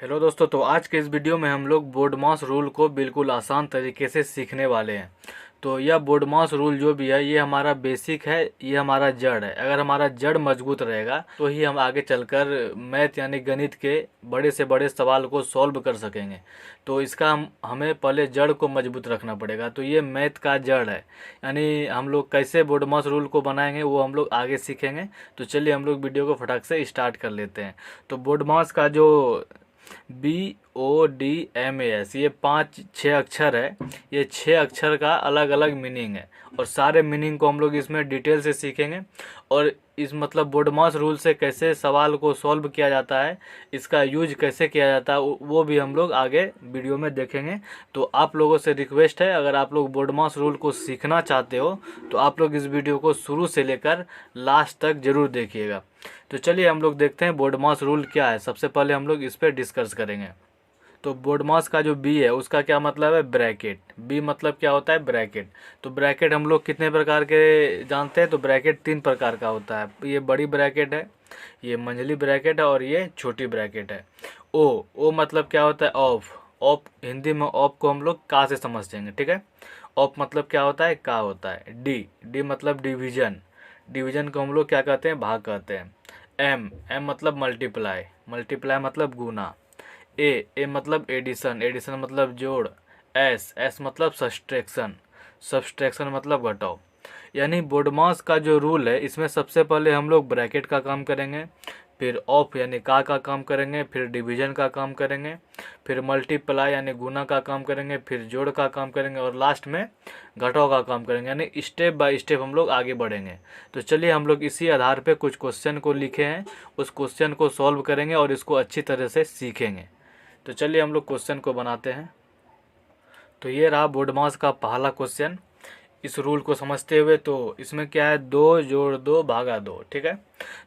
Hello दोस्तों, तो आज के इस वीडियो में हम लोग बोर्डमास रूल को बिल्कुल आसान तरीके से सीखने वाले हैं। तो यह बोर्डमास रूल जो भी है ये हमारा बेसिक है, ये हमारा जड़ है। अगर हमारा जड़ मजबूत रहेगा तो ही हम आगे चलकर मैथ यानी गणित के बड़े से बड़े सवाल को सॉल्व कर सकेंगे। तो इसका हमें पहले जड़ को मजबूत रखना पड़ेगा। तो ये मैथ का जड़ है, यानी हम लोग कैसे बोर्डमास रूल को बनाएंगे वो हम लोग आगे सीखेंगे। तो चलिए हम लोग वीडियो को फटाक से स्टार्ट कर लेते हैं। तो बोर्डमास का जो BODMAS ये 5-6 अक्षर है, ये 6 अक्षर का अलग अलग मीनिंग है और सारे मीनिंग को हम लोग इसमें डिटेल से सीखेंगे। और इस मतलब बोर्डमास रूल से कैसे सवाल को सॉल्व किया जाता है, इसका यूज कैसे किया जाता है वो भी हम लोग आगे वीडियो में देखेंगे। तो आप लोगों से रिक्वेस्ट है, अगर आप लोग बोर्डमास रूल को सीखना चाहते हो तो आप लोग इस वीडियो को शुरू से लेकर लास्ट तक ज़रूर देखिएगा। तो चलिए हम लोग देखते हैं बोर्डमास रूल क्या है। सबसे पहले हम लोग इस पर डिस्कस करेंगे। तो बोर्डमास का जो बी है उसका क्या मतलब है, ब्रैकेट। बी मतलब क्या होता है, ब्रैकेट। तो ब्रैकेट हम लोग कितने प्रकार के जानते हैं, तो ब्रैकेट 3 प्रकार का होता है। ये बड़ी ब्रैकेट है, ये मंझली ब्रैकेट है और ये छोटी ब्रैकेट है। ओ मतलब क्या होता है, ऑफ। ऑफ हिंदी में ऑफ को हम लोग का से समझ जाएंगे, ठीक है। ऑफ मतलब क्या होता है, का होता है। डी मतलब डिवीजन। डिवीजन को हम लोग क्या कहते हैं, भाग कहते हैं। एम मतलब मल्टीप्लाई। मल्टीप्लाई मतलब गुना। ए मतलब एडिशन। एडिशन मतलब जोड़। एस मतलब सब्सट्रैक्शन। सब्सट्रैक्शन मतलब घटाव। यानी बोर्डमास का जो रूल है इसमें सबसे पहले हम लोग ब्रैकेट का काम करेंगे, फिर ऑफ यानी का काम करेंगे, फिर डिवीजन का काम करेंगे, फिर मल्टीप्लाई यानी गुना का काम करेंगे, फिर जोड़ का काम करेंगे और लास्ट में घटाव का काम करेंगे। यानी स्टेप बाय स्टेप हम लोग आगे बढ़ेंगे। तो चलिए हम लोग इसी आधार पे कुछ क्वेश्चन को लिखे हैं, उस क्वेश्चन को सॉल्व करेंगे और इसको अच्छी तरह से सीखेंगे। तो चलिए हम लोग क्वेश्चन को बनाते हैं। तो ये रहा बोर्डमास का पहला क्वेश्चन। इस रूल को समझते हुए, तो इसमें क्या है, 2 जोड़ 2 भागा 2, ठीक है।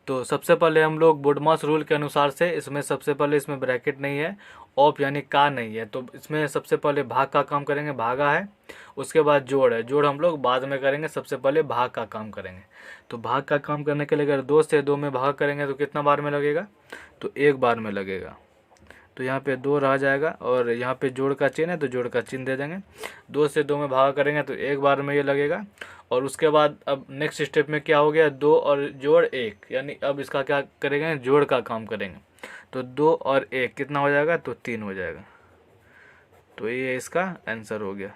तो सबसे पहले हम लोग बोर्डमास रूल के अनुसार से इसमें सबसे पहले इसमें ब्रैकेट नहीं है, ऑफ यानी का नहीं है, तो इसमें सबसे पहले भाग का काम करेंगे, भागा है। उसके बाद जोड़ है, जोड़ हम लोग बाद में करेंगे, सबसे पहले भाग का काम करेंगे। तो भाग का काम करने के लिए अगर 2 से 2 में भाग करेंगे तो कितना बार में लगेगा, तो 1 बार में लगेगा। तो यहाँ पे 2 रह जाएगा और यहाँ पे जोड़ का चिन्ह है तो जोड़ का चिन्ह दे देंगे। 2 से 2 में भाग करेंगे तो 1 बार में ये लगेगा। और उसके बाद अब नेक्स्ट स्टेप में क्या हो गया, 2 और जोड़ 1, यानी अब इसका क्या करेंगे, जोड़ का काम करेंगे। तो 2 और 1 कितना हो जाएगा, तो 3 हो जाएगा। तो ये इसका आंसर हो गया।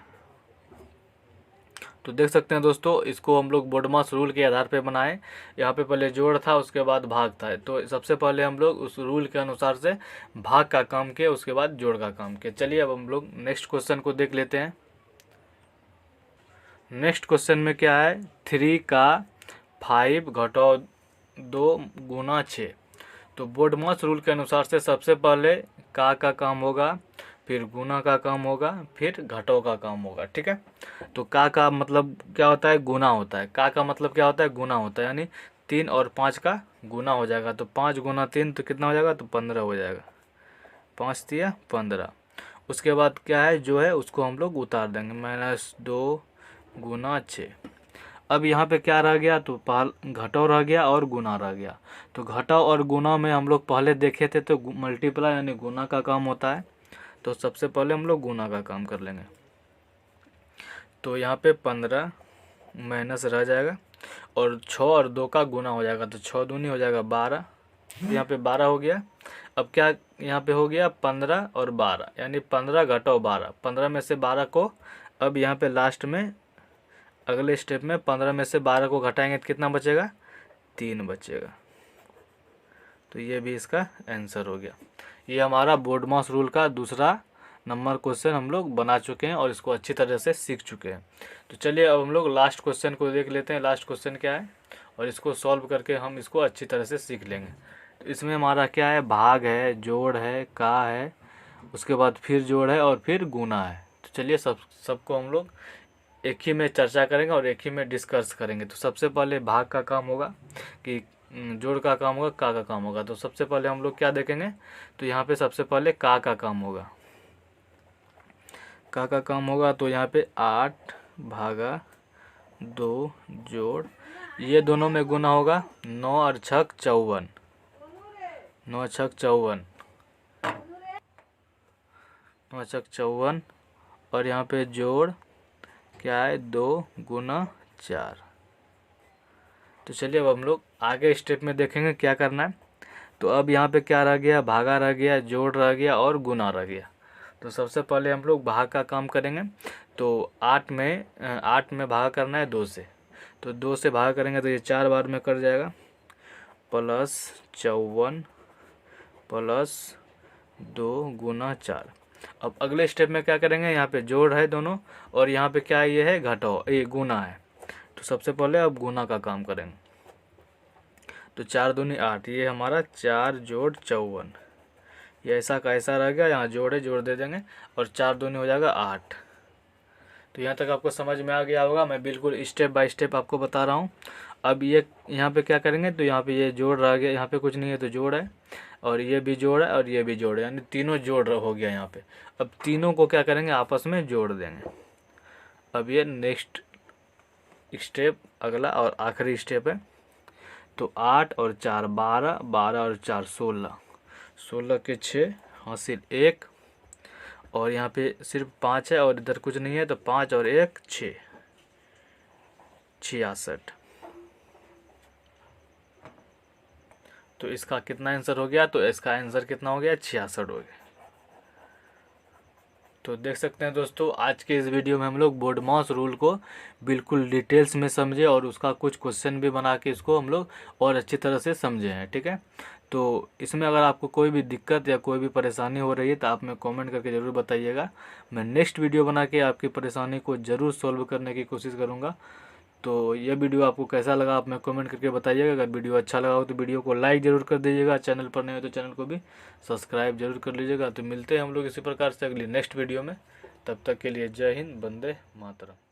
तो देख सकते हैं दोस्तों, इसको हम लोग बोर्डमास रूल के आधार पे बनाए। यहाँ पे पहले जोड़ था, उसके बाद भाग था। तो सबसे पहले हम लोग उस रूल के अनुसार से भाग का काम किए, उसके बाद जोड़ का काम किए। चलिए अब हम लोग नेक्स्ट क्वेश्चन को देख लेते हैं। नेक्स्ट क्वेश्चन में क्या है, 3 का 5 घटाओ 2 गुना 6। तो बोर्डमास रूल के अनुसार से सबसे पहले का काम होगा, फिर गुना का काम होगा, फिर घटाव का काम होगा, ठीक है। तो का मतलब क्या होता है, गुना होता है। का मतलब क्या होता है, गुना होता है। यानी 3 और 5 का गुना हो जाएगा। तो 5 गुना 3 तो कितना हो जाएगा, तो 15 हो जाएगा। 5 दिया 15। उसके बाद क्या है, जो है उसको हम लोग उतार देंगे, -2 गुना 6। अब यहाँ पे क्या रह गया, तो घटाव रह गया और गुना रह गया। तो घटाव और गुना में हम लोग पहले देखे थे तो मल्टीप्लाई यानी गुना का काम होता है। तो सबसे पहले हम लोग गुना का काम कर लेंगे। तो यहाँ पे 15 माइनस रह जाएगा और 6 और 2 का गुना हो जाएगा। तो 6 दूनी हो जाएगा 12, यहाँ पे 12 हो गया। अब क्या यहाँ पे हो गया, 15 और 12 यानी 15 घटाओ 12। 15 में से 12 को अब यहाँ पे लास्ट में अगले स्टेप में 15 में से 12 को घटाएंगे तो कितना बचेगा, 3 बचेगा। तो ये भी इसका आंसर हो गया। ये हमारा बोर्डमास रूल का दूसरा नंबर क्वेश्चन हम लोग बना चुके हैं और इसको अच्छी तरह से सीख चुके हैं। तो चलिए अब हम लोग लास्ट क्वेश्चन को देख लेते हैं। लास्ट क्वेश्चन क्या है और इसको सॉल्व करके हम इसको अच्छी तरह से सीख लेंगे। तो इसमें हमारा क्या है, भाग है, जोड़ है, का है, उसके बाद फिर जोड़ है और फिर गुना है। तो चलिए सबको हम लोग एक ही में चर्चा करेंगे और एक ही में डिस्कस करेंगे। तो सबसे पहले भाग का काम होगा कि जोड़ का काम होगा, का काम होगा। तो सबसे पहले हम लोग क्या देखेंगे, तो यहाँ पे सबसे पहले का काम होगा। का काम होगा तो यहाँ पे 8 भागा 2 जोड़, ये दोनों में गुना होगा, 9 और 6 54, 9 6 54। 5 54 और यहाँ पे जोड़ क्या है 2 गुना 4। तो चलिए अब हम लोग आगे स्टेप में देखेंगे क्या करना है। तो अब यहाँ पे क्या रह गया, भागा रह गया, जोड़ रह गया और गुना रह गया। तो सबसे पहले हम लोग भाग का काम करेंगे। तो 8 में भाग करना है 2 से, तो 2 से भाग करेंगे तो ये 4 बार में कट जाएगा। +54 + 2 गुना 4। अब अगले स्टेप में क्या करेंगे, यहाँ पे जोड़ है दोनों और यहाँ पे क्या है, ये है घटाओ, ये गुना है। तो सबसे पहले अब गुना का काम करेंगे। तो 4 दूनी 8, ये हमारा 4 जोड़ 54, ये ऐसा का ऐसा रह गया, यहाँ जोड़ है जोड़ दे देंगे और 4 दूनी हो जाएगा 8। तो यहाँ तक आपको समझ में आ गया होगा, मैं बिल्कुल स्टेप बाय स्टेप आपको बता रहा हूँ। अब ये यहाँ पे क्या करेंगे, तो यहाँ पे ये जोड़ रह गया, यहाँ पे कुछ नहीं है तो जोड़ है और ये भी जोड़ है और ये भी जोड़ है, यानी तीनों जोड़ हो गया यहाँ पे। अब तीनों को क्या करेंगे, आपस में जोड़ देंगे। अब ये नेक्स्ट स्टेप अगला और आखिरी स्टेप है। तो 8 और 4 12, 12 और 4 16, 16 के 6 हासिल 1 और यहाँ पे सिर्फ 5 है और इधर कुछ नहीं है, तो 5 और 1 6, 66। तो इसका कितना आंसर हो गया, तो इसका आंसर कितना हो गया, 66 हो गया। तो देख सकते हैं दोस्तों, आज के इस वीडियो में हम लोग बोडमास रूल को बिल्कुल डिटेल्स में समझे और उसका कुछ क्वेश्चन भी बना के इसको हम लोग और अच्छी तरह से समझे हैं। ठीक है, तो इसमें अगर आपको कोई भी दिक्कत या कोई भी परेशानी हो रही है तो आप में कमेंट करके ज़रूर बताइएगा। मैं नेक्स्ट वीडियो बना के आपकी परेशानी को ज़रूर सॉल्व करने की कोशिश करूँगा। तो यह वीडियो आपको कैसा लगा आप में कमेंट करके बताइएगा। अगर वीडियो अच्छा लगा हो तो वीडियो को लाइक ज़रूर कर दीजिएगा, चैनल पर नहीं हो तो चैनल को भी सब्सक्राइब जरूर कर लीजिएगा। तो मिलते हैं हम लोग इसी प्रकार से अगली नेक्स्ट वीडियो में। तब तक के लिए जय हिंद, वंदे मातरम।